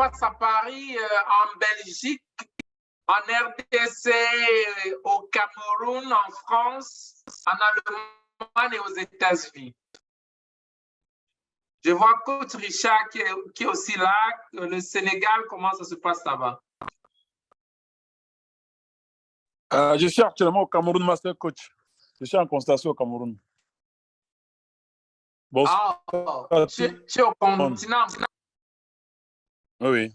passe à Paris, en Belgique, en RDC, au Cameroun, en France, en Allemagne et aux États-Unis. Je vois coach Richard qui est aussi là. Le Sénégal, comment ça se passe là-bas? Je suis actuellement au Cameroun, Master Coach. Je suis en constatation au Cameroun. Bon, tu es au continent. Oui.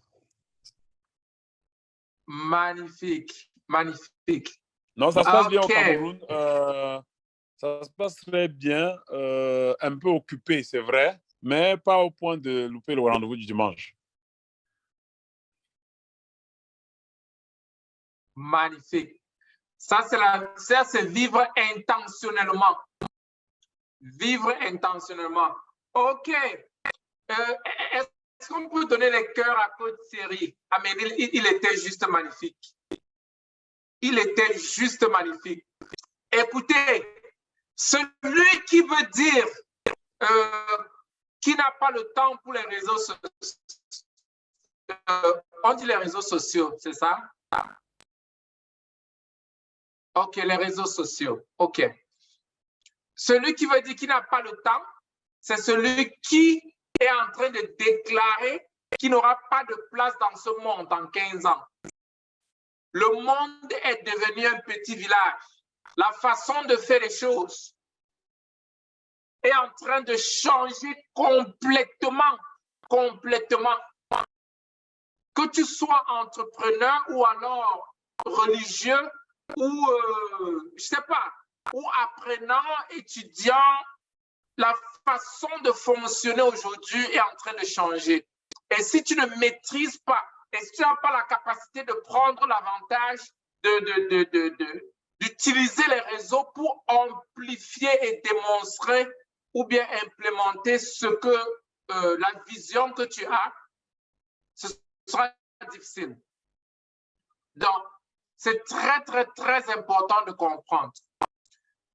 Magnifique, magnifique. Non, ça se passe bien au Cameroun. Ça se passe très bien. Un peu occupé, c'est vrai, mais pas au point de louper le rendez-vous du dimanche. Magnifique. Ça, c'est vivre intentionnellement. Vivre intentionnellement. OK. Est-ce qu'on peut donner les cœurs à Coach Thierry? Ah, mais il était juste magnifique. Il était juste magnifique. Écoutez, celui qui veut dire qui n'a pas le temps pour les réseaux sociaux, on dit les réseaux sociaux, c'est ça? OK, les réseaux sociaux. OK. Celui qui veut dire qu'il n'a pas le temps, c'est celui qui est en train de déclarer qu'il n'aura pas de place dans ce monde en 15 ans. Le monde est devenu un petit village. La façon de faire les choses est en train de changer complètement. Que tu sois entrepreneur ou alors religieux ou, je sais pas, ou apprenant, étudiant, la façon de fonctionner aujourd'hui est en train de changer. Et si tu ne maîtrises pas, et si tu n'as pas la capacité de prendre l'avantage d'utiliser les réseaux pour amplifier et démontrer ou bien implémenter ce que la vision que tu as, ce sera difficile. Donc, c'est très, très, très important de comprendre.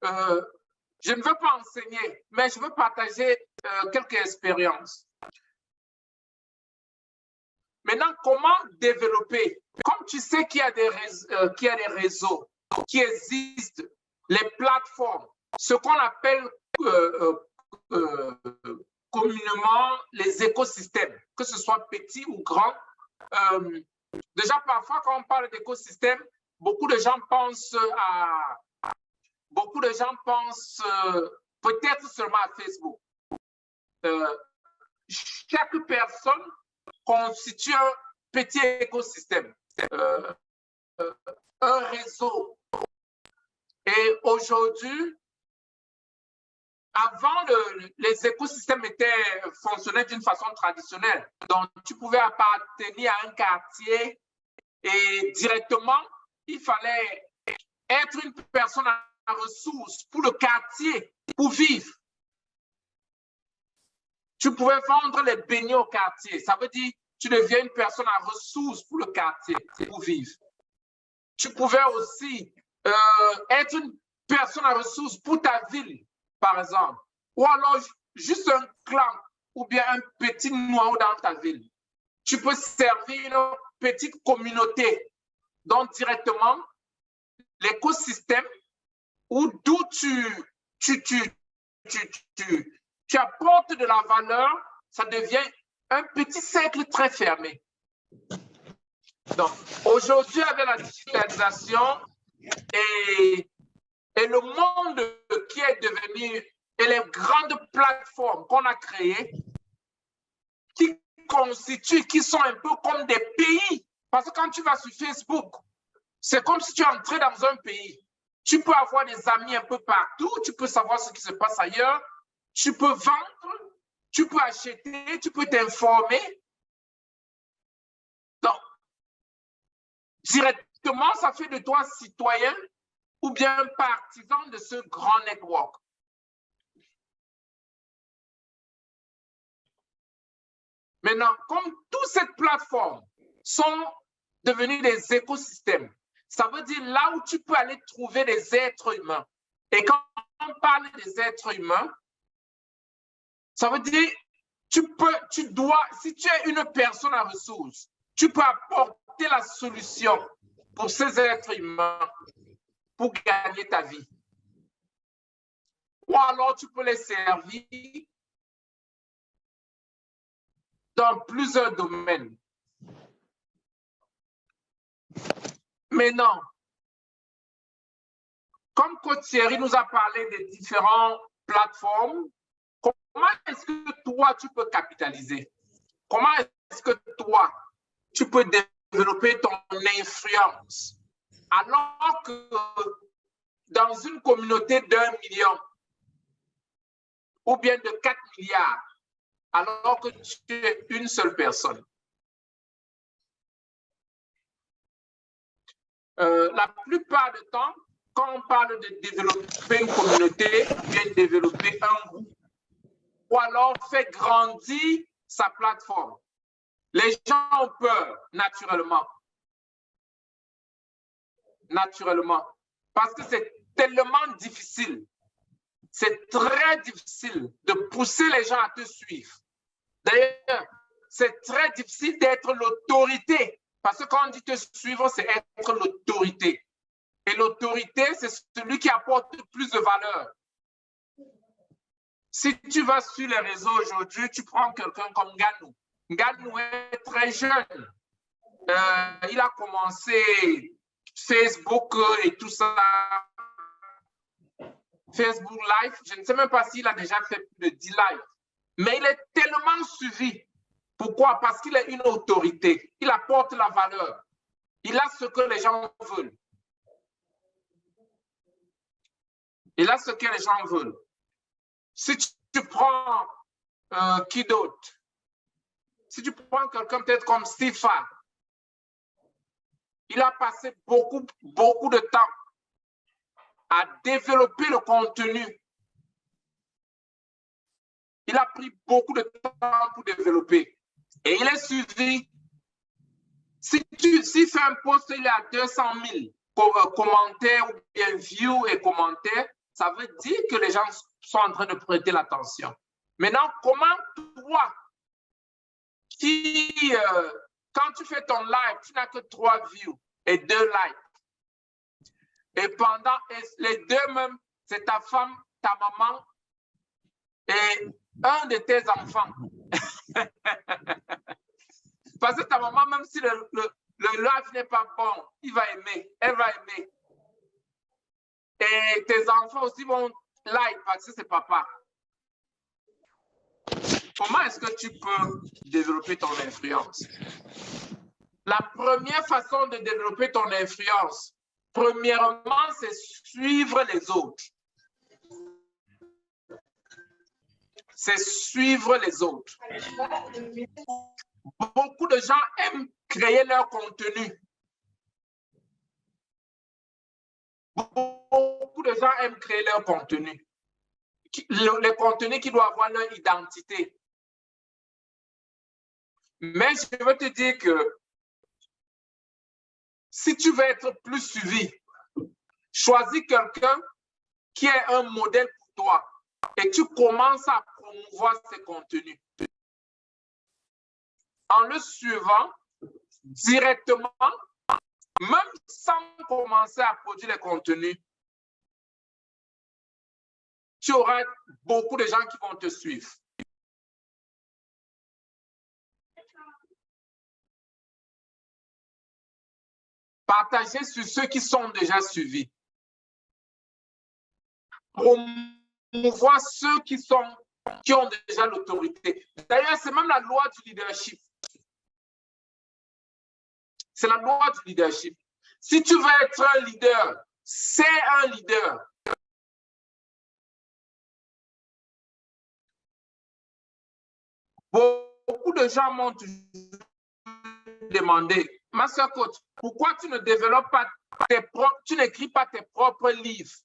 Je ne veux pas enseigner, mais je veux partager quelques expériences. Maintenant, comment développer? Comme tu sais qu'il y a des réseaux qui existent, les plateformes, ce qu'on appelle communément les écosystèmes, que ce soit petit ou grand. Déjà, parfois, quand on parle d'écosystème, beaucoup de gens pensent peut-être seulement à Facebook. Chaque personne constitue un petit écosystème, un réseau. Et aujourd'hui, avant, les écosystèmes fonctionnaient d'une façon traditionnelle. Donc, tu pouvais appartenir à un quartier et directement, il fallait être une personne à ressources pour le quartier, pour vivre. Tu pouvais vendre les beignets au quartier. Ça veut dire tu deviens une personne à ressources pour le quartier, pour vivre. Tu pouvais aussi être une personne à ressources pour ta ville, par exemple. Ou alors juste un clan ou bien un petit noyau dans ta ville. Tu peux servir une petite communauté. Donc, directement, l'écosystème où d'où tu apportes de la valeur, ça devient un petit cercle très fermé. Donc, aujourd'hui, avec la digitalisation et le monde qui est devenu, et les grandes plateformes qu'on a créées, qui sont un peu comme des pays. Parce que quand tu vas sur Facebook, c'est comme si tu entrais dans un pays. Tu peux avoir des amis un peu partout, tu peux savoir ce qui se passe ailleurs, tu peux vendre, tu peux acheter, tu peux t'informer. Donc, directement, ça fait de toi citoyen ou bien partisan de ce grand network. Maintenant, comme toutes ces plateformes sont devenues des écosystèmes, ça veut dire là où tu peux aller trouver des êtres humains. Et quand on parle des êtres humains, ça veut dire tu dois, si tu es une personne à ressources, tu peux apporter la solution pour ces êtres humains pour gagner ta vie. Ou alors tu peux les servir dans plusieurs domaines. Mais non, comme Coach Thierry nous a parlé des différentes plateformes, comment est-ce que toi, tu peux capitaliser? Comment est-ce que toi, tu peux développer ton influence? Alors que dans une communauté d'1 million ou bien de 4 milliards, alors que tu es une seule personne. La plupart du temps, quand on parle de développer une communauté, ou bien développer un groupe, ou alors faire grandir sa plateforme, les gens ont peur, naturellement. Naturellement. Parce que c'est tellement difficile. C'est très difficile de pousser les gens à te suivre. D'ailleurs, c'est très difficile d'être l'autorité. Parce que quand on dit te suivre, c'est être l'autorité. Et l'autorité, c'est celui qui apporte plus de valeur. Si tu vas sur les réseaux aujourd'hui, tu prends quelqu'un comme Nganou. Nganou est très jeune. Il a commencé Facebook et tout ça. Facebook Live, je ne sais même pas s'il a déjà fait plus de 10 lives. Mais il est tellement suivi. Pourquoi? Parce qu'il est une autorité. Il apporte la valeur. Il a ce que les gens veulent. Il a ce que les gens veulent. Si tu prends qui d'autre? Si tu prends quelqu'un peut-être comme Stifa, il a passé beaucoup de temps à développer le contenu. Il a pris beaucoup de temps pour développer. Et il est suivi. Si fait un post, il a 200 000 commentaires ou bien views et commentaires, ça veut dire que les gens sont en train de prêter l'attention. Maintenant, comment toi, quand tu fais ton live, tu n'as que 3 views et 2 likes. Et pendant les 2 même, c'est ta femme, ta maman et un de tes enfants. Parce que ta maman, même si le live n'est pas bon, il va aimer, elle va aimer. Et tes enfants aussi vont like parce que c'est papa. Comment est-ce que tu peux développer ton influence? La première façon de développer ton influence, premièrement, c'est suivre les autres. C'est suivre les autres. Beaucoup de gens aiment créer leur contenu. Beaucoup de gens aiment créer leur contenu. Le contenu qui doit avoir leur identité. Mais je veux te dire que si tu veux être plus suivi, choisis quelqu'un qui est un modèle pour toi et tu commences à promouvoir ses contenus. En le suivant directement, même sans commencer à produire les contenus, tu auras beaucoup de gens qui vont te suivre. Partagez sur ceux qui sont déjà suivis. Promouvoir ceux qui ont déjà l'autorité. D'ailleurs, c'est même la loi du leadership. C'est la loi du leadership. Si tu veux être un leader, c'est un leader. Beaucoup de gens m'ont toujours demandé, ma soeur coach, pourquoi tu ne développes pas tu n'écris pas tes propres livres?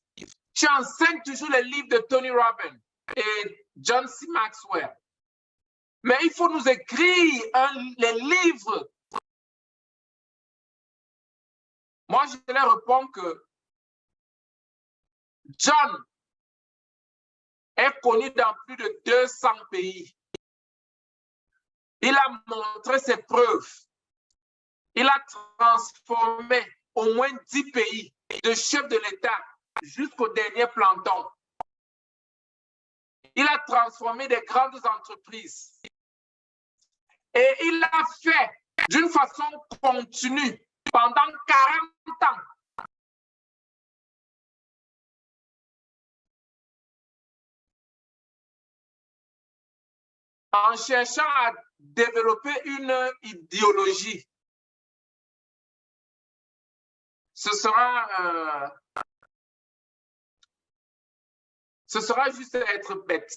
Tu enseignes toujours les livres de Tony Robbins et John C. Maxwell. Mais il faut nous écrire les livres. Moi, je leur réponds que John est connu dans plus de 200 pays. Il a montré ses preuves. Il a transformé au moins 10 pays, de chefs de l'État jusqu'au dernier planton. Il a transformé des grandes entreprises. Et il l'a fait d'une façon continue pendant 40 ans. En cherchant à développer une idéologie. Ce sera juste être bête.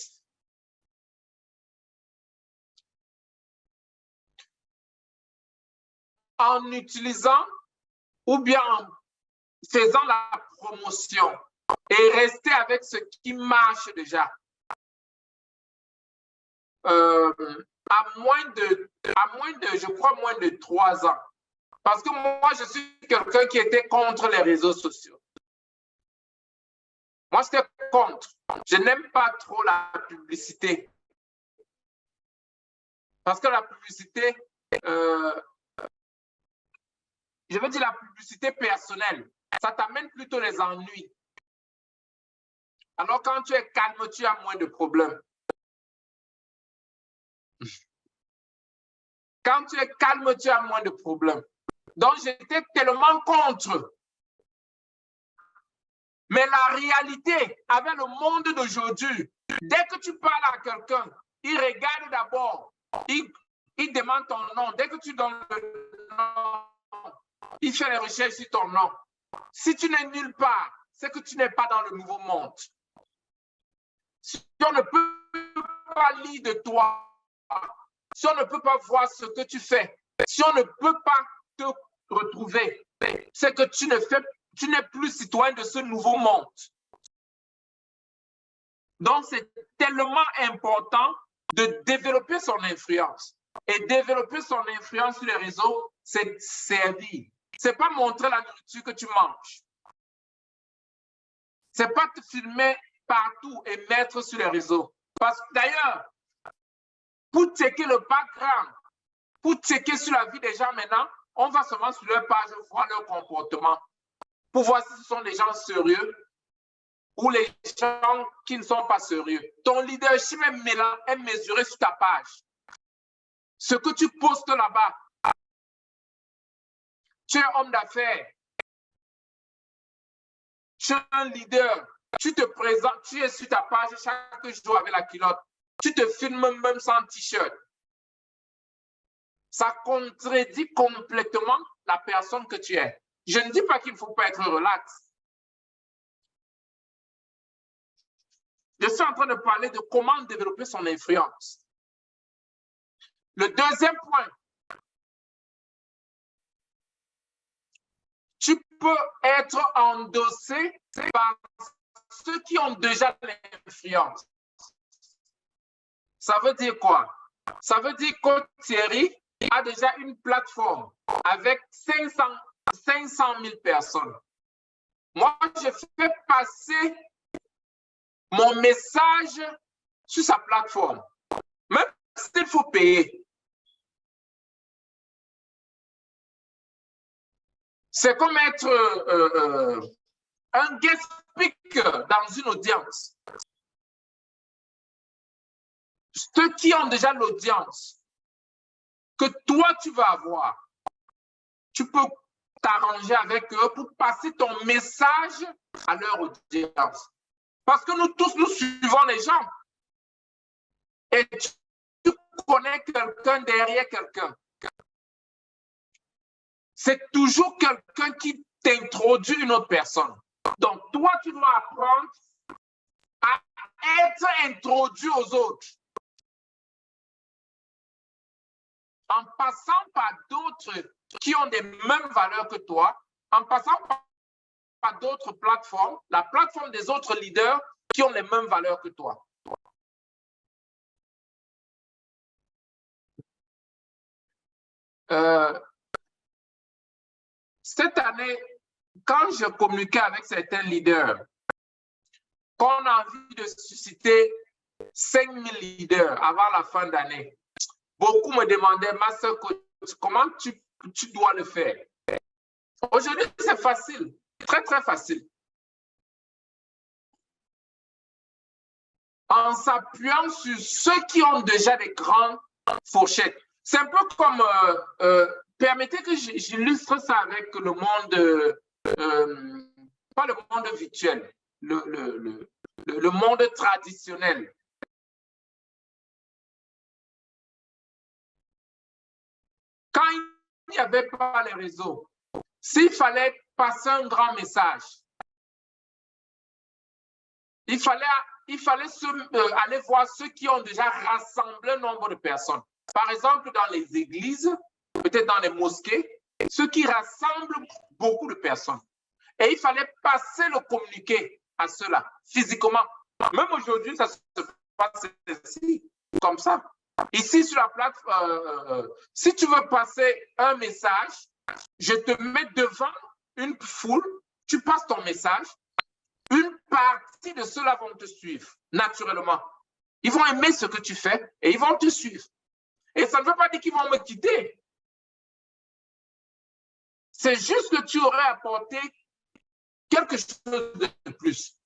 En utilisant ou bien en faisant la promotion et rester avec ce qui marche déjà. À moins de, je crois, moins de 3 ans. Parce que moi, je suis quelqu'un qui était contre les réseaux sociaux. Moi, j'étais contre. Je n'aime pas trop la publicité. Parce que la publicité, je veux dire la publicité personnelle, ça t'amène plutôt les ennuis. Alors, quand tu es calme, tu as moins de problèmes. Quand tu es calme, tu as moins de problèmes. Donc, j'étais tellement contre. Mais la réalité, avec le monde d'aujourd'hui, dès que tu parles à quelqu'un, il regarde d'abord, il demande ton nom. Dès que tu donnes le nom, il fait les recherches sur ton nom. Si tu n'es nulle part, c'est que tu n'es pas dans le nouveau monde. Si on ne peut pas lire de toi, si on ne peut pas voir ce que tu fais, si on ne peut pas te retrouver, c'est que tu n'es plus citoyen de ce nouveau monde. Donc, c'est tellement important de développer son influence. Et développer son influence sur les réseaux, c'est servir. Ce n'est pas montrer la nourriture que tu manges. Ce n'est pas te filmer partout et mettre sur les réseaux. Parce que d'ailleurs, pour checker le background, pour checker sur la vie des gens maintenant, on va seulement sur leur page voir leur comportement pour voir si ce sont des gens sérieux ou les gens qui ne sont pas sérieux. Ton leadership est mesuré sur ta page. Ce que tu postes là-bas, tu es homme d'affaires, tu es un leader, tu te présentes, tu es sur ta page chaque jour avec la culotte, tu te filmes même sans t-shirt. Ça contredit complètement la personne que tu es. Je ne dis pas qu'il ne faut pas être relax. Je suis en train de parler de comment développer son influence. Le deuxième point, tu peux être endossé par ceux qui ont déjà l'influence. Ça veut dire quoi? Ça veut dire que Thierry a déjà une plateforme avec 500 000 personnes. Moi, je fais passer mon message sur sa plateforme, même s'il faut payer. C'est comme être un guest speaker dans une audience. Ceux qui ont déjà l'audience que toi, tu vas avoir, tu peux t'arranger avec eux pour passer ton message à leur audience. Parce que nous tous, nous suivons les gens. Et tu connais quelqu'un derrière quelqu'un. C'est toujours quelqu'un qui t'introduit une autre personne. Donc, toi, tu dois apprendre à être introduit aux autres. En passant par d'autres qui ont des mêmes valeurs que toi, en passant par d'autres plateformes, la plateforme des autres leaders qui ont les mêmes valeurs que toi. Cette année, quand je communiquais avec certains leaders, qu'on a envie de susciter 5 000 leaders avant la fin d'année, Beaucoup me demandaient, Master Coach, comment tu dois le faire? Aujourd'hui, c'est facile, très, très facile. En s'appuyant sur ceux qui ont déjà des grandes fourchettes. C'est un peu comme, permettez que j'illustre ça avec le monde, pas le monde virtuel, le monde traditionnel. Quand il n'y avait pas les réseaux, s'il fallait passer un grand message, il fallait aller voir ceux qui ont déjà rassemblé un nombre de personnes. Par exemple, dans les églises, peut-être dans les mosquées, ceux qui rassemblent beaucoup de personnes. Et il fallait passer le communiqué à ceux-là, physiquement. Même aujourd'hui, ça se passe ici, comme ça. Ici, sur la plateforme, si tu veux passer un message, je te mets devant une foule, tu passes ton message, une partie de ceux-là vont te suivre, naturellement. Ils vont aimer ce que tu fais et ils vont te suivre. Et ça ne veut pas dire qu'ils vont me quitter. C'est juste que tu aurais apporté quelque chose de plus.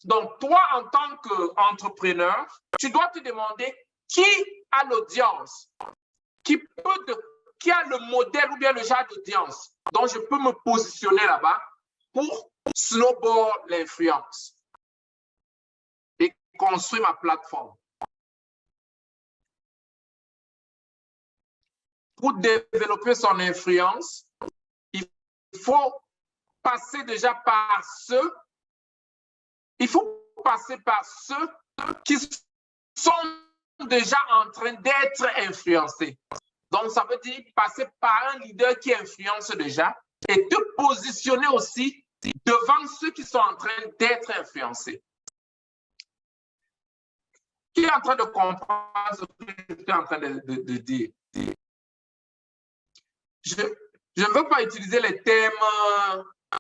Donc, toi, en tant qu'entrepreneur, tu dois te demander qui a l'audience, qui a le modèle ou bien le genre d'audience dont je peux me positionner là-bas pour snowball l'influence et construire ma plateforme. Pour développer son influence, il faut passer déjà par ceux qui sont déjà en train d'être influencés. Donc, ça veut dire passer par un leader qui influence déjà et te positionner aussi devant ceux qui sont en train d'être influencés. Qui est en train de comprendre ce que je suis en train de dire? Je ne veux pas utiliser les thèmes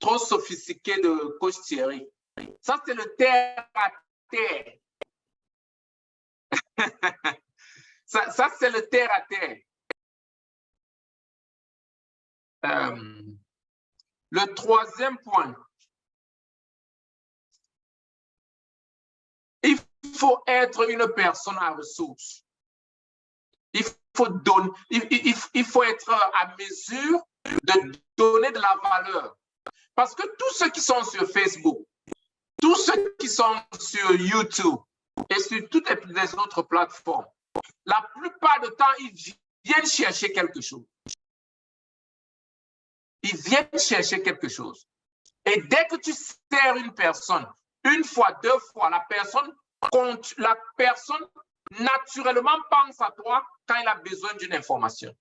trop sophistiqués de coach Thierry. Ça, c'est le terre à terre. ça c'est le terre à terre. Le troisième point, il faut être une personne à ressources. Il faut être à mesure de donner de la valeur. Parce que tous ceux qui sont sur Facebook, tous ceux qui sont sur YouTube et sur toutes les autres plateformes, la plupart du temps, ils viennent chercher quelque chose. Ils viennent chercher quelque chose. Et dès que tu sers une personne, une fois, deux fois, la personne naturellement pense à toi quand elle a besoin d'une information.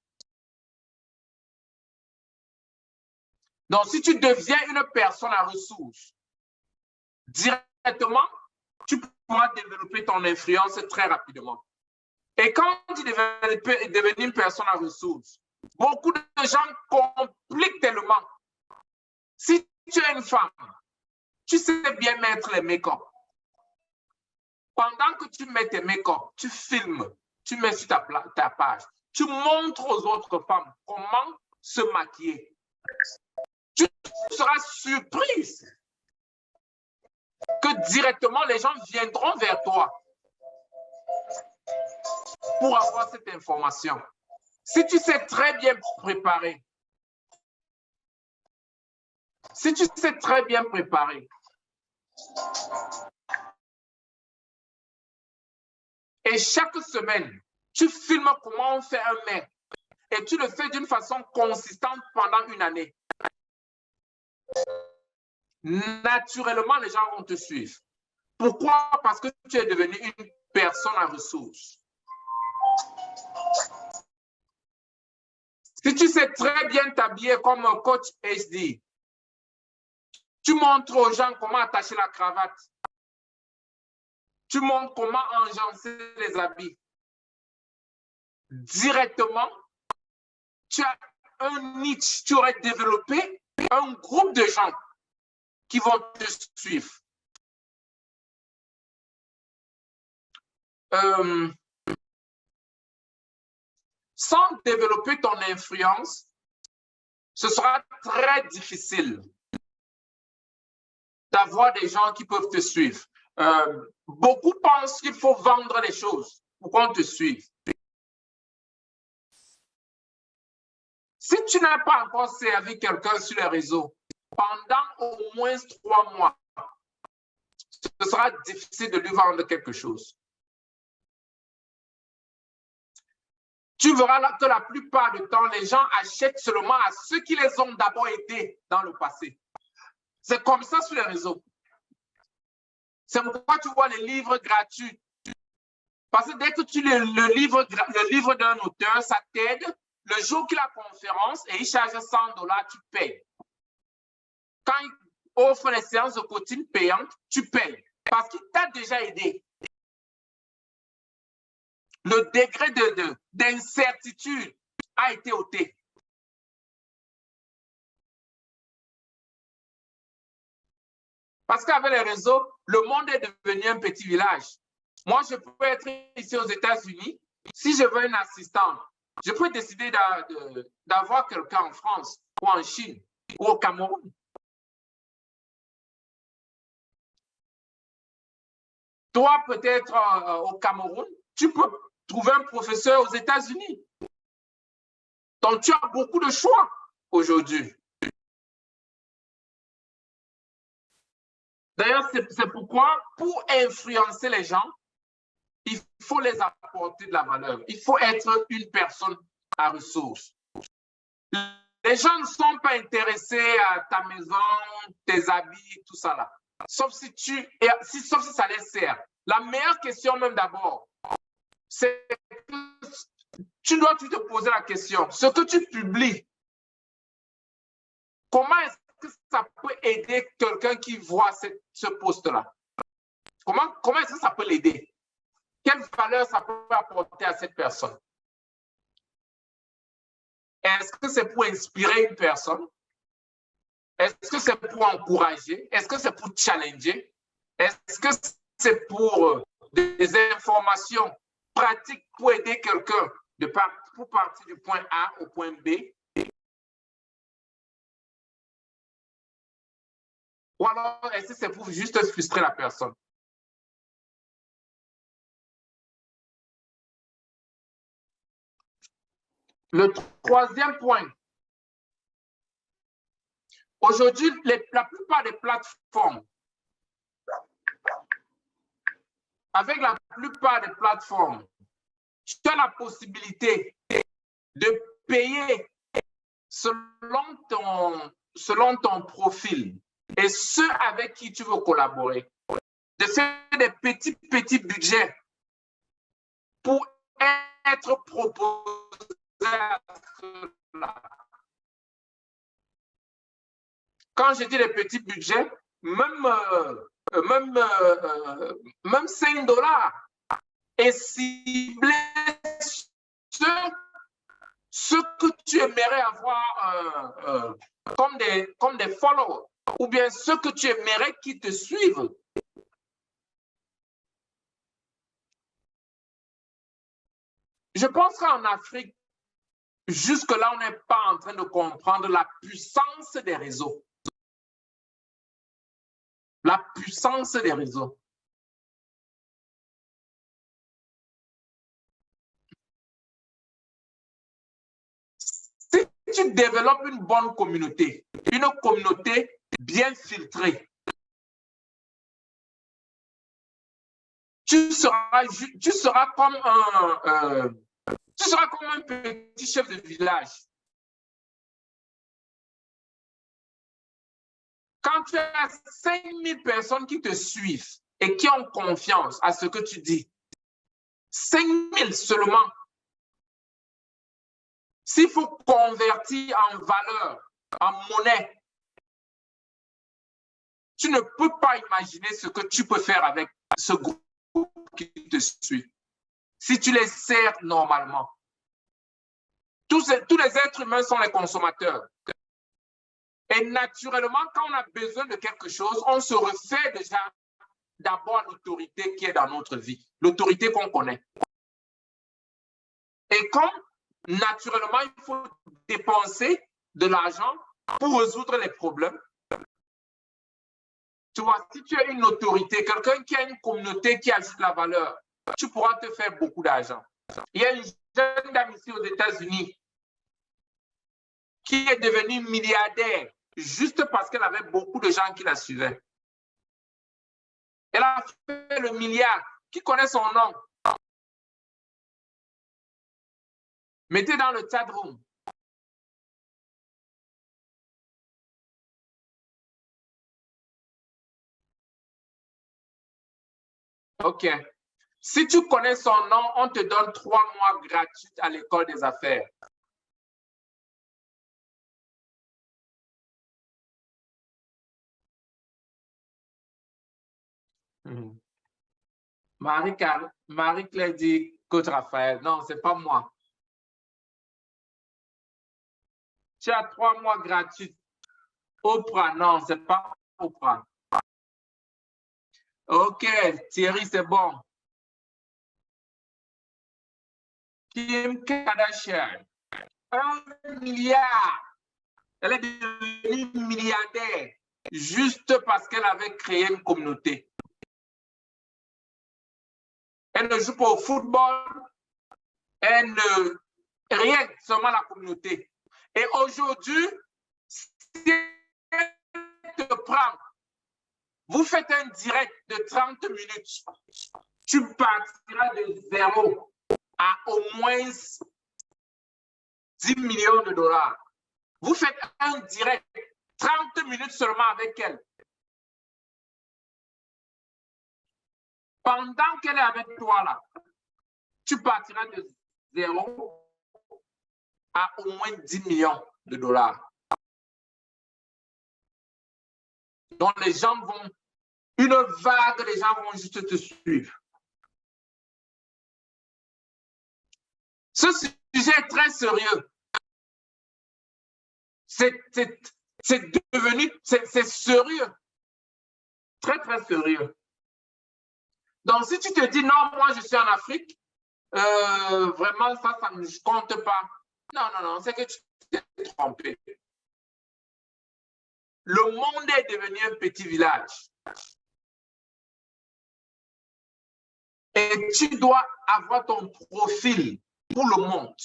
Donc, si tu deviens une personne à ressources, directement, tu pourras développer ton influence très rapidement. Et quand tu deviens une personne à ressources, beaucoup de gens compliquent tellement. Si tu es une femme, tu sais bien mettre les make-up. Pendant que tu mets tes make-up, tu filmes, tu mets sur ta page, tu montres aux autres femmes comment se maquiller. Tu seras surprise que directement les gens viendront vers toi pour avoir cette information. Si tu sais très bien préparer, et chaque semaine, tu filmes comment on fait un mec et tu le fais d'une façon consistante pendant une année, naturellement, les gens vont te suivre. Pourquoi? Parce que tu es devenu une personne à ressources. Si tu sais très bien t'habiller comme un coach HD, tu montres aux gens comment attacher la cravate. Tu montres comment enjancer les habits. Directement, tu as un niche, tu aurais développé un groupe de gens qui vont te suivre. sans développer ton influence, ce sera très difficile d'avoir des gens qui peuvent te suivre. Beaucoup pensent qu'il faut vendre les choses pour qu'on te suive. Si tu n'as pas encore servi quelqu'un sur les réseaux pendant au moins 3 mois, ce sera difficile de lui vendre quelque chose. Tu verras là que la plupart du temps, les gens achètent seulement à ceux qui les ont d'abord aidés dans le passé. C'est comme ça sur les réseaux. C'est pourquoi tu vois les livres gratuits. Parce que dès que tu lis le livre d'un auteur, ça t'aide. Le jour qu'il a conférence et il charge $100, tu payes. Quand il offre les séances de coaching payantes, tu payes. Parce qu'il t'a déjà aidé. Le degré d'incertitude a été ôté. Parce qu'avec les réseaux, le monde est devenu un petit village. Moi, je peux être ici aux États-Unis. Si je veux une assistante, je peux décider d'avoir quelqu'un en France ou en Chine ou au Cameroun. Toi, peut-être au Cameroun, tu peux trouver un professeur aux États-Unis. Donc, tu as beaucoup de choix aujourd'hui. D'ailleurs, c'est pourquoi, pour influencer les gens, il faut les apporter de la valeur. Il faut être une personne à ressources. Les gens ne sont pas intéressés à ta maison, tes habits, tout ça là. Sauf si ça les sert. La meilleure question même d'abord, c'est que tu dois te poser la question. Ce que tu publies, comment est-ce que ça peut aider quelqu'un qui voit ce post-là? Comment est-ce que ça peut l'aider? Quelle valeur ça peut apporter à cette personne? Est-ce que c'est pour inspirer une personne? Est-ce que c'est pour encourager? Est-ce que c'est pour challenger? Est-ce que c'est pour des informations pratiques pour aider quelqu'un pour partir du point A au point B? Ou alors, est-ce que c'est pour juste frustrer la personne? Le troisième point. Aujourd'hui, la plupart des plateformes, avec la plupart des plateformes, tu as la possibilité de payer selon ton profil et ceux avec qui tu veux collaborer, de faire des petits budgets pour être proposé à cela. Quand je dis les petits budgets, même $5 est ciblé ce que tu aimerais avoir comme des followers, ou bien ceux que tu aimerais qu'ils te suivent. Je pense qu'en Afrique, jusque-là, on n'est pas en train de comprendre la puissance des réseaux. La puissance des réseaux. Si tu développes une bonne communauté, une communauté bien filtrée, tu seras comme un petit chef de village. Quand tu as 5000 personnes qui te suivent et qui ont confiance à ce que tu dis, 5000 seulement, s'il faut convertir en valeur, en monnaie, tu ne peux pas imaginer ce que tu peux faire avec ce groupe qui te suit. Si tu les sers normalement. Tous les êtres humains sont les consommateurs. Et naturellement, quand on a besoin de quelque chose, on se refait déjà d'abord l'autorité qui est dans notre vie, l'autorité qu'on connaît. Et comme naturellement, il faut dépenser de l'argent pour résoudre les problèmes. Tu vois, si tu as une autorité, quelqu'un qui a une communauté qui ajoute la valeur, tu pourras te faire beaucoup d'argent. Il y a une jeune dame ici aux États-Unis qui est devenue milliardaire juste parce qu'elle avait beaucoup de gens qui la suivaient. Elle a fait le milliard. Qui connaît son nom? Mettez dans le chat room. OK. Si tu connais son nom, on te donne 3 mois gratuits à l'école des affaires. Marie-Claire dit Coach Raphaël. Non, ce n'est pas moi. Tu as 3 mois gratuits. Oprah, non, ce n'est pas Oprah. OK, Thierry, c'est bon. Kim Kardashian, 1 milliard. Elle est devenue milliardaire juste parce qu'elle avait créé une communauté. Elle ne joue pas au football, elle ne... Rien, seulement la communauté. Et aujourd'hui, si elle te prend, vous faites un direct de 30 minutes, tu partiras de 0 à au moins 10 millions de dollars. Vous faites un direct, 30 minutes seulement avec elle. Pendant qu'elle est avec toi là, tu partiras de 0 à au moins 10 millions de dollars. Donc les gens vont, une vague, les gens vont juste te suivre. Ce sujet est très sérieux. C'est devenu, c'est sérieux. Très, très sérieux. Donc, si tu te dis, non, moi, je suis en Afrique, vraiment, ça ne compte pas. Non, non, non, c'est que tu t'es trompé. Le monde est devenu un petit village. Et tu dois avoir ton profil pour le monde.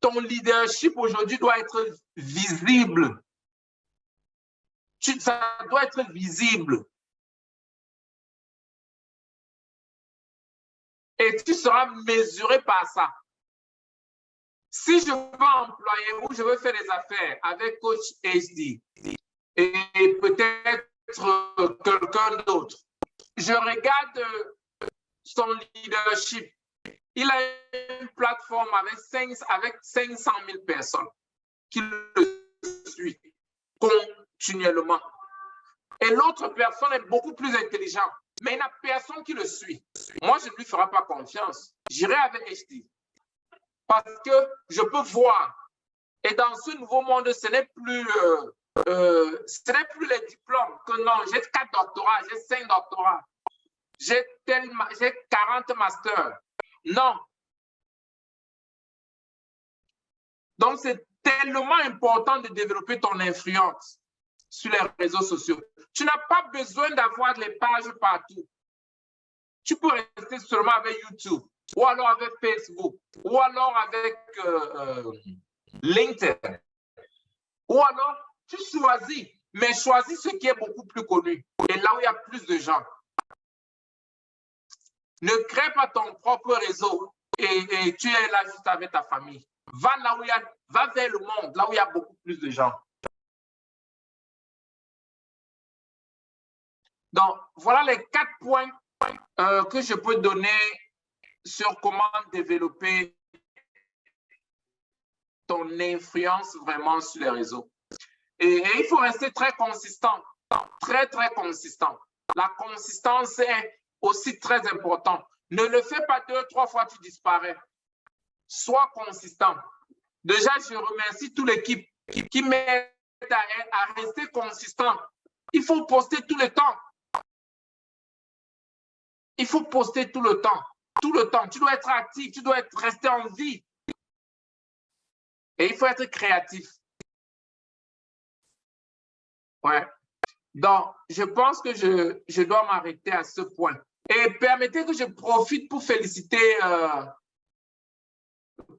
Ton leadership aujourd'hui doit être visible. Ça doit être visible. Et tu seras mesuré par ça. Si je veux employer ou je veux faire des affaires avec Coach HD et peut-être quelqu'un d'autre, je regarde son leadership. Il a une plateforme avec 500 000 personnes qui le suivent continuellement. Et l'autre personne est beaucoup plus intelligente, mais il n'y a personne qui le suit. Moi, je ne lui ferai pas confiance. J'irai avec HD. Parce que je peux voir. Et dans ce nouveau monde, ce n'est plus les diplômes. Que non, j'ai 4 doctorats, j'ai 5 doctorats. J'ai 40 masters. Non. Donc, c'est tellement important de développer ton influence sur les réseaux sociaux. Tu n'as pas besoin d'avoir les pages partout. Tu peux rester seulement avec YouTube, ou alors avec Facebook, ou alors avec LinkedIn. Ou alors, tu choisis, mais choisis ce qui est beaucoup plus connu et là où il y a plus de gens. Ne crée pas ton propre réseau et tu es là juste avec ta famille. Va là où va vers le monde, là où il y a beaucoup plus de gens. Donc, voilà les 4 points que je peux donner sur comment développer ton influence vraiment sur les réseaux. Et il faut rester très consistant, très, très consistant. La consistance est aussi très importante. Ne le fais pas 2, 3 fois, tu disparais. Sois consistant. Déjà, je remercie toute l'équipe qui m'aide à rester consistant. Il faut poster tout le temps. Il faut poster tout le temps. tout le temps. Tu dois être actif, tu dois rester en vie. Et il faut être créatif. Ouais. Donc, je pense que je dois m'arrêter à ce point. Et permettez que je profite pour féliciter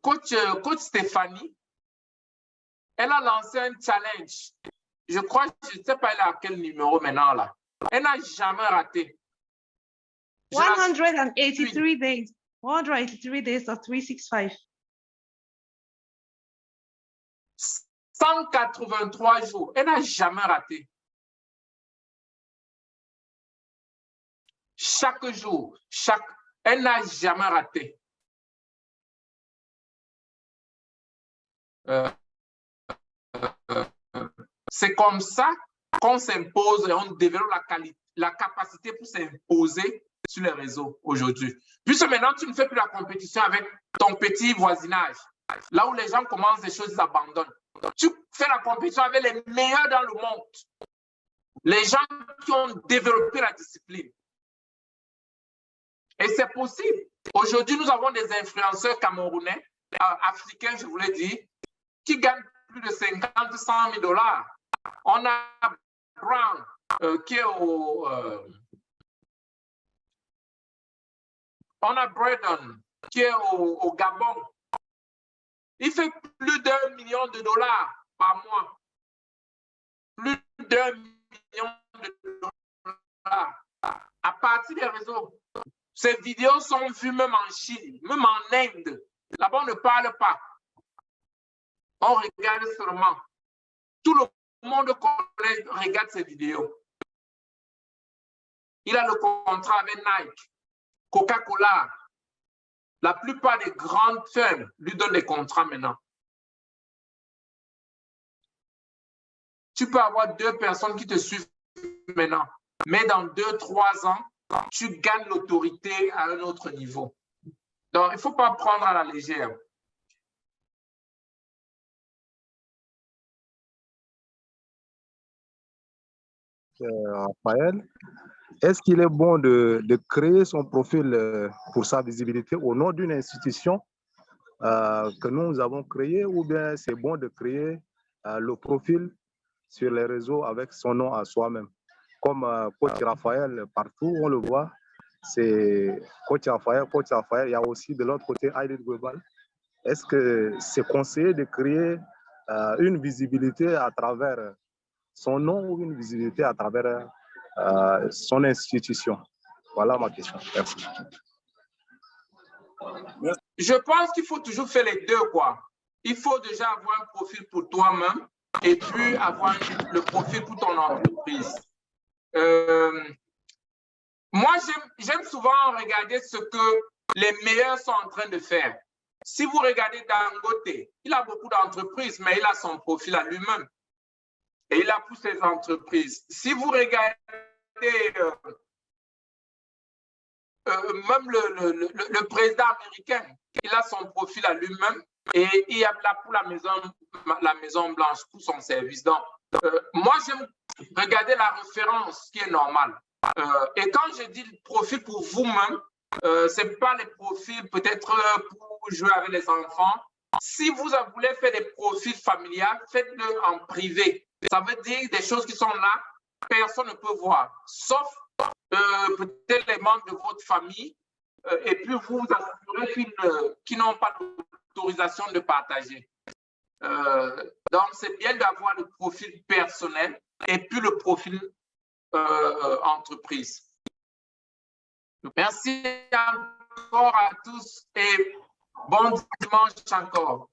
coach Stéphanie. Elle a lancé un challenge. Je crois, je ne sais pas elle est à quel numéro maintenant là. Elle n'a jamais raté. 183 days. 183 days of 365. 183 jours. Elle n'a jamais raté. Chaque jour, elle n'a jamais raté. C'est comme ça qu'on s'impose et on développe la capacité pour s'imposer sur les réseaux aujourd'hui. Puisque maintenant, tu ne fais plus la compétition avec ton petit voisinage. Là où les gens commencent des choses, ils abandonnent. Tu fais la compétition avec les meilleurs dans le monde. Les gens qui ont développé la discipline. Et c'est possible. Aujourd'hui, nous avons des influenceurs camerounais, africains, je voulais dire, qui gagnent plus de 50, 100 000 $. On a Brown qui est au... on a Braden qui est au Gabon. Il fait plus d'1 million de $ par mois. Plus d'1 million de $ à partir des réseaux. Ces vidéos sont vues même en Chine, même en Inde. Là-bas, on ne parle pas. On regarde seulement. Tout le monde regarde ces vidéos. Il a le contrat avec Nike, Coca-Cola. La plupart des grandes firmes lui donnent des contrats maintenant. Tu peux avoir 2 personnes qui te suivent maintenant, mais dans 2-3 ans, tu gagnes l'autorité à un autre niveau. Donc, il ne faut pas prendre à la légère. Raphaël, est-ce qu'il est bon de créer son profil pour sa visibilité au nom d'une institution que nous avons créée, ou bien c'est bon de créer le profil sur les réseaux avec son nom à soi-même? Comme coach Raphaël, partout, on le voit, c'est coach Raphaël, il y a aussi de l'autre côté Aïdid Global. Est-ce que c'est conseillé de créer une visibilité à travers son nom ou une visibilité à travers son institution? Voilà ma question. Merci. Je pense qu'il faut toujours faire les deux, quoi. Il faut déjà avoir un profil pour toi-même et puis avoir le profil pour ton entreprise. Moi, j'aime souvent regarder ce que les meilleurs sont en train de faire. Si vous regardez Dangote, il a beaucoup d'entreprises, mais il a son profil à lui-même. Et il a pour ses entreprises. Si vous regardez même le président américain, il a son profil à lui-même et il a là pour la Maison Blanche, pour son service. Donc, moi, j'aime regarder la référence qui est normale. Et quand je dis le profil pour vous-même, ce n'est pas les profils peut-être pour jouer avec les enfants. Si vous voulez faire des profils familiales, faites-le en privé. Ça veut dire des choses qui sont là, personne ne peut voir, sauf peut-être les membres de votre famille, et puis vous vous assurez qu'ils n'ont pas d'autorisation de partager. Donc, c'est bien d'avoir le profil personnel et puis le profil entreprise. Merci encore à tous et bon dimanche encore.